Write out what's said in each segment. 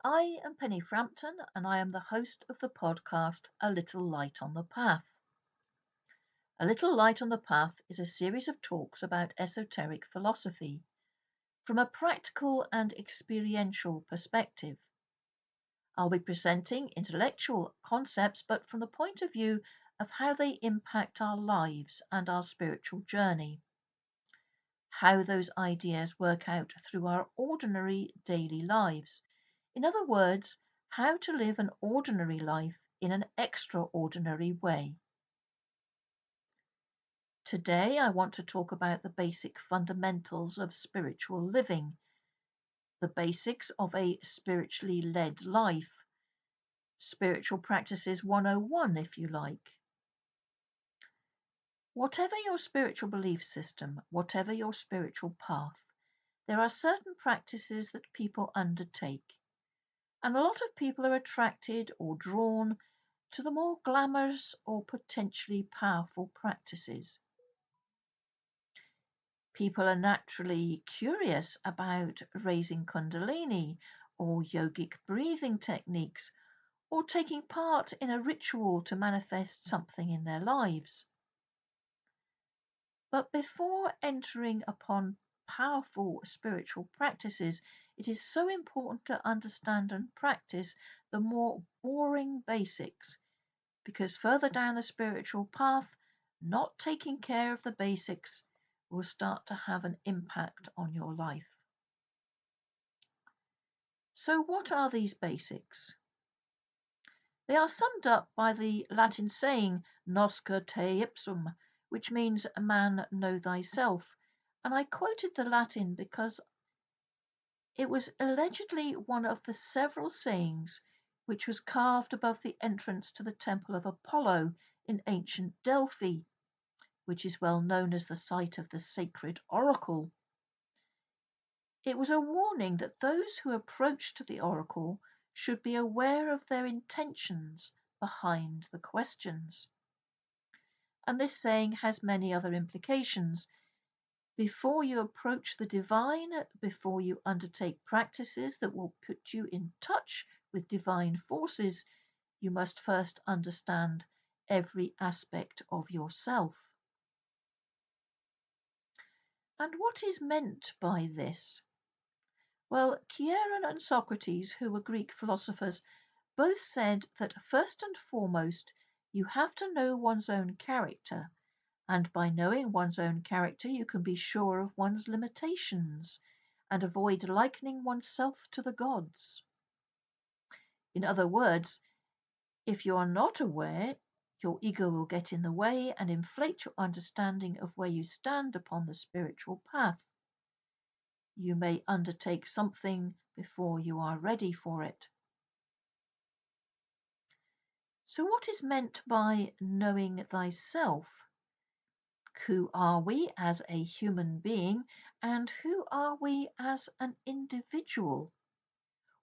I am Penny Frampton, and I am the host of the podcast A Little Light on the Path. A Little Light on the Path is a series of talks about esoteric philosophy from a practical and experiential perspective. I'll be presenting intellectual concepts, but from the point of view of how they impact our lives and our spiritual journey, how those ideas work out through our ordinary daily lives. In other words, how to live an ordinary life in an extraordinary way. Today, I want to talk about the basic fundamentals of spiritual living, the basics of a spiritually led life, spiritual practices 101, if you like. Whatever your spiritual belief system, whatever your spiritual path, there are certain practices that people undertake. And a lot of people are attracted or drawn to the more glamorous or potentially powerful practices. People are naturally curious about raising kundalini or yogic breathing techniques or taking part in a ritual to manifest something in their lives. But before entering upon powerful spiritual practices, it is so important to understand and practice the more boring basics, because further down the spiritual path, not taking care of the basics will start to have an impact on your life. So, what are these basics? They are summed up by the Latin saying "nosce te ipsum," which means "man, know thyself." And I quoted the Latin because it was allegedly one of the several sayings which was carved above the entrance to the temple of Apollo in ancient Delphi, which is well known as the site of the sacred oracle. It was a warning that those who approached the oracle should be aware of their intentions behind the questions. And this saying has many other implications. Before you approach the divine, before you undertake practices that will put you in touch with divine forces, you must first understand every aspect of yourself. And what is meant by this? Well, Chiron and Socrates, who were Greek philosophers, both said that first and foremost you have to know one's own character, and by knowing one's own character you can be sure of one's limitations and avoid likening oneself to the gods. In other words, if you are not aware, your ego will get in the way and inflate your understanding of where you stand upon the spiritual path. You may undertake something before you are ready for it. So, what is meant by knowing thyself? Who are we as a human being, and who are we as an individual?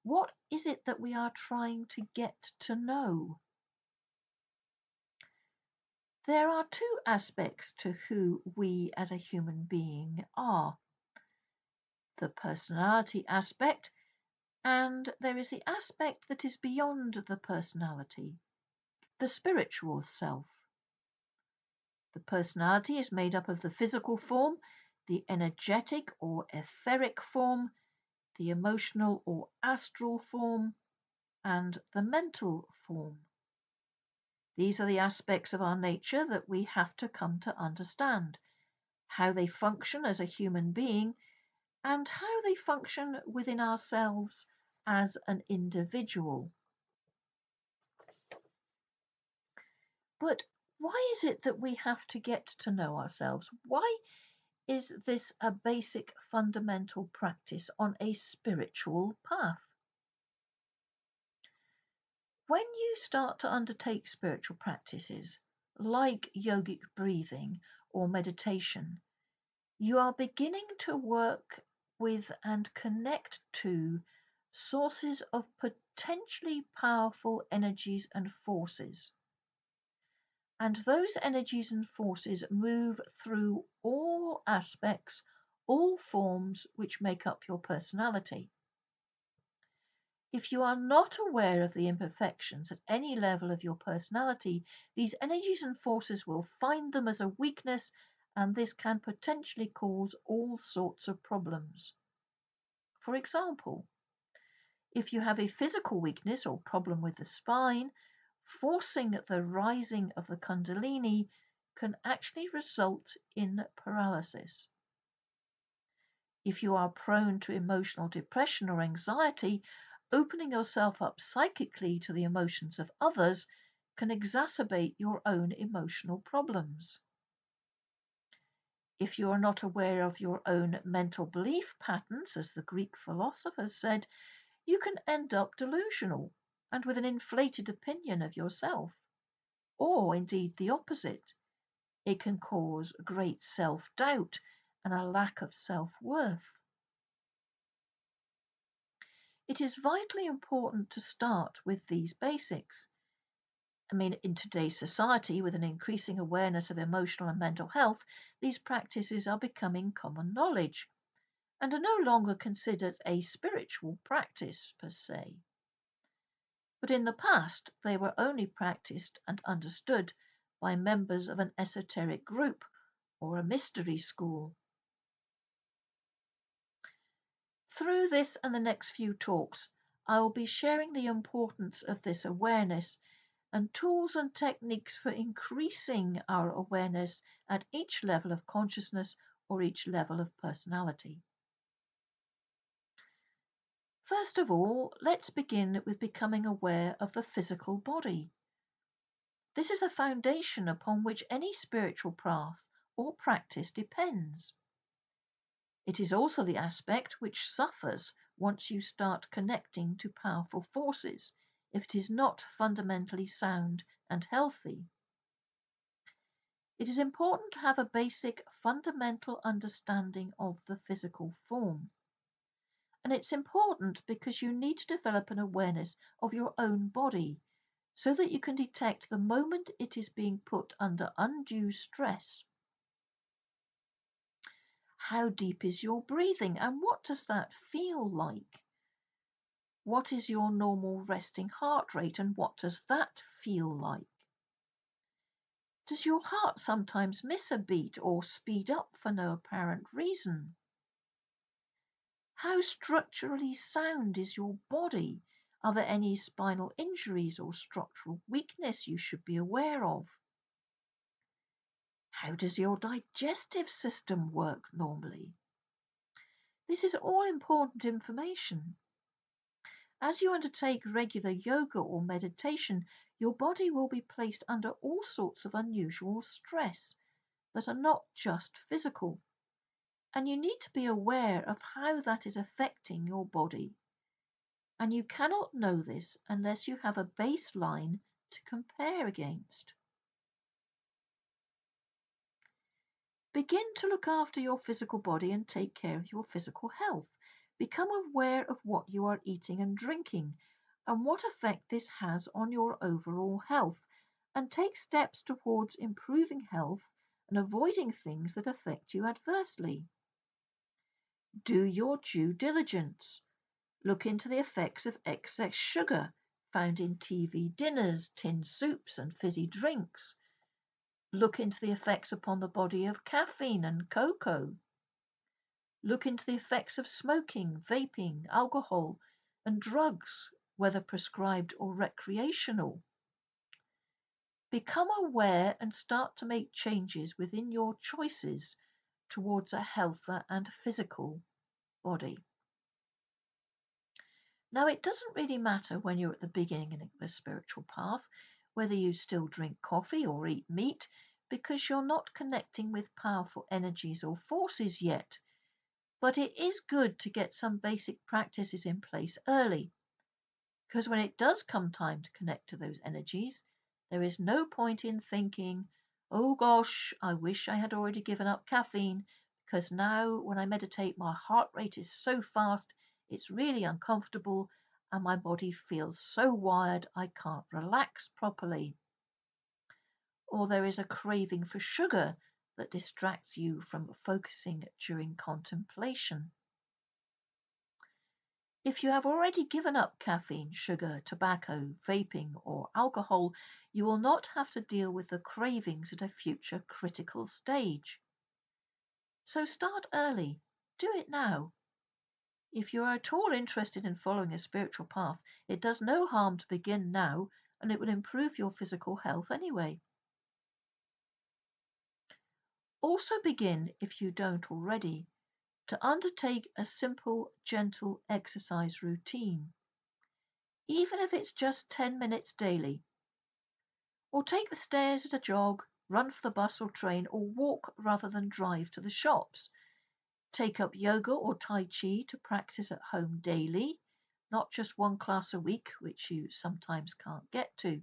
What is it that we are trying to get to know? There are two aspects to who we as a human being are: the personality aspect, and there is the aspect that is beyond the personality, the spiritual self. The personality is made up of the physical form, the energetic or etheric form, the emotional or astral form, and the mental form. These are the aspects of our nature that we have to come to understand, how they function as a human being and how they function within ourselves as an individual. But why is it that we have to get to know ourselves? Why is this a basic fundamental practice on a spiritual path? When you start to undertake spiritual practices like yogic breathing or meditation, you are beginning to work with and connect to sources of potentially powerful energies and forces. And those energies and forces move through all aspects, all forms which make up your personality. If you are not aware of the imperfections at any level of your personality, these energies and forces will find them as a weakness, and this can potentially cause all sorts of problems. For example, if you have a physical weakness or problem with the spine, forcing the rising of the Kundalini can actually result in paralysis. If you are prone to emotional depression or anxiety, opening yourself up psychically to the emotions of others can exacerbate your own emotional problems. If you are not aware of your own mental belief patterns, as the Greek philosophers said, you can end up delusional and with an inflated opinion of yourself. Or indeed the opposite. It can cause great self doubt and a lack of self worth. It is vitally important to start with these basics. In today's society, with an increasing awareness of emotional and mental health, these practices are becoming common knowledge and are no longer considered a spiritual practice per se. But in the past, they were only practiced and understood by members of an esoteric group or a mystery school. Through this and the next few talks, I will be sharing the importance of this awareness and tools and techniques for increasing our awareness at each level of consciousness or each level of personality. First of all, let's begin with becoming aware of the physical body. This is the foundation upon which any spiritual path or practice depends. It is also the aspect which suffers once you start connecting to powerful forces, if it is not fundamentally sound and healthy. It is important to have a basic fundamental understanding of the physical form. And it's important because you need to develop an awareness of your own body so that you can detect the moment it is being put under undue stress. How deep is your breathing and what does that feel like? What is your normal resting heart rate and what does that feel like? Does your heart sometimes miss a beat or speed up for no apparent reason? How structurally sound is your body? Are there any spinal injuries or structural weakness you should be aware of? How does your digestive system work normally? This is all important information. As you undertake regular yoga or meditation, your body will be placed under all sorts of unusual stress that are not just physical, and you need to be aware of how that is affecting your body. And you cannot know this unless you have a baseline to compare against. Begin to look after your physical body and take care of your physical health. Become aware of what you are eating and drinking and what effect this has on your overall health, and take steps towards improving health and avoiding things that affect you adversely. Do your due diligence. Look into the effects of excess sugar found in TV dinners, tinned soups, and fizzy drinks. Look into the effects upon the body of caffeine and cocoa. Look into the effects of smoking, vaping, alcohol, and drugs, whether prescribed or recreational. Become aware and start to make changes within your choices towards a healthier and physical body. Now, it doesn't really matter when you're at the beginning of a spiritual path whether you still drink coffee or eat meat, because you're not connecting with powerful energies or forces yet. But it is good to get some basic practices in place early, because when it does come time to connect to those energies, there is no point in thinking, oh gosh, I wish I had already given up caffeine, because now when I meditate, my heart rate is so fast, it's really uncomfortable, and my body feels so wired I can't relax properly. Or there is a craving for sugar that distracts you from focusing during contemplation. If you have already given up caffeine, sugar, tobacco, vaping, or alcohol, you will not have to deal with the cravings at a future critical stage. So start early. Do it now. If you are at all interested in following a spiritual path, it does no harm to begin now, and it will improve your physical health anyway. Also begin, if you don't already, to undertake a simple, gentle exercise routine, even if it's just 10 minutes daily. Or take the stairs at a jog, run for the bus or train, or walk rather than drive to the shops. Take up yoga or Tai Chi to practice at home daily, not just one class a week, which you sometimes can't get to.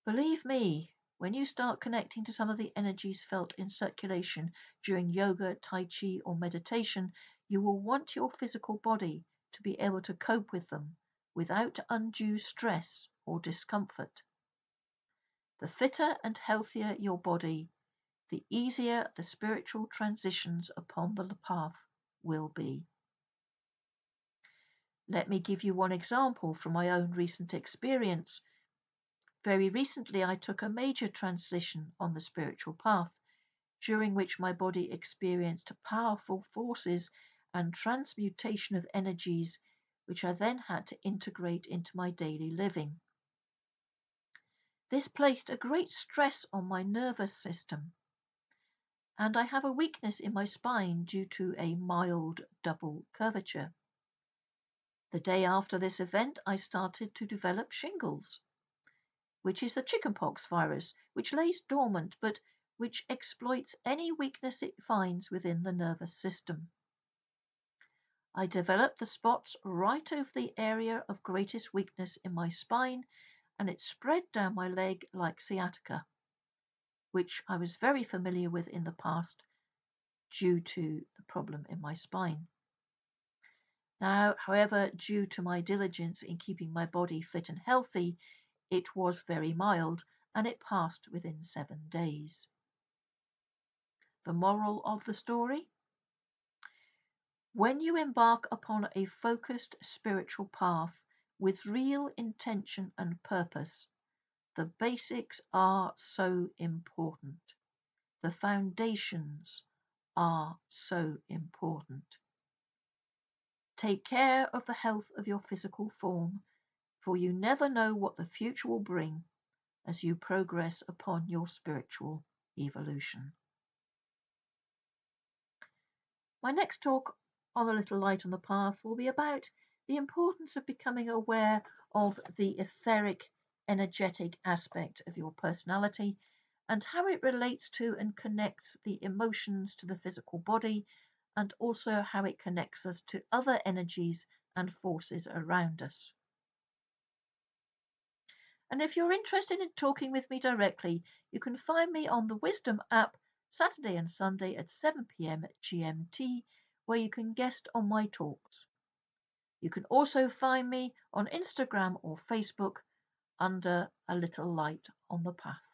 Believe me, when you start connecting to some of the energies felt in circulation during yoga, Tai Chi, or meditation, you will want your physical body to be able to cope with them without undue stress or discomfort. The fitter and healthier your body, the easier the spiritual transitions upon the path will be. Let me give you one example from my own recent experience. Very recently, I took a major transition on the spiritual path, during which my body experienced powerful forces and transmutation of energies, which I then had to integrate into my daily living. This placed a great stress on my nervous system, and I have a weakness in my spine due to a mild double curvature. The day after this event, I started to develop shingles, which is the chickenpox virus, which lays dormant but which exploits any weakness it finds within the nervous system. I developed the spots right over the area of greatest weakness in my spine, and it spread down my leg like sciatica, which I was very familiar with in the past due to the problem in my spine. Now, however, due to my diligence in keeping my body fit and healthy, it was very mild and it passed within 7 days. The moral of the story? When you embark upon a focused spiritual path with real intention and purpose, the basics are so important. The foundations are so important. Take care of the health of your physical form, for you never know what the future will bring as you progress upon your spiritual evolution. My next talk on A Little Light on the Path will be about the importance of becoming aware of the etheric, energetic aspect of your personality and how it relates to and connects the emotions to the physical body, and also how it connects us to other energies and forces around us. And if you're interested in talking with me directly, you can find me on the Wisdom app Saturday and Sunday at 7 p.m. GMT, where you can guest on my talks. You can also find me on Instagram or Facebook under A Little Light on the Path.